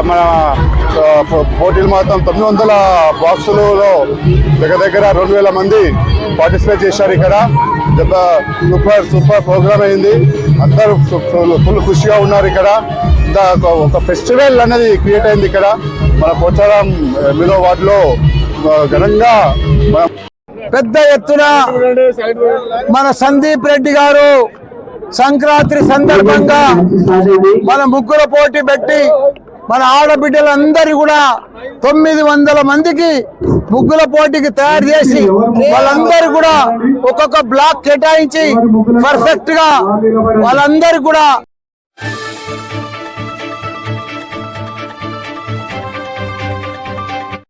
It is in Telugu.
మన పోటీలు మాత్రం 900 బాక్సులలో దగ్గర 2000 మంది పార్టిసిపేట్ చేశారు. ఇక్కడ సూపర్ ప్రోగ్రామ్ అయింది. అందరూ ఫుల్ ఖుషిగా ఉన్నారు. ఇక్కడ ఒక ఫెస్టివల్ అనేది క్రియేట్ అయింది. ఇక్కడ మన పోచారం మిలో వార్డులో ఘనంగా పెద్ద ఎత్తున మన సందీప్ రెడ్డి గారు సంక్రాంతి సందర్భంగా మన ముగ్గుల పోటీ పెట్టి మన ఆడబిడ్డలందరూ కూడా 900 మందికి ముగ్గుల పోటీకి తయారు చేసి వాళ్ళందరూ కూడా ఒక్కొక్క బ్లాక్ కేటాయించి పర్ఫెక్ట్ గా వాళ్ళందరూ కూడా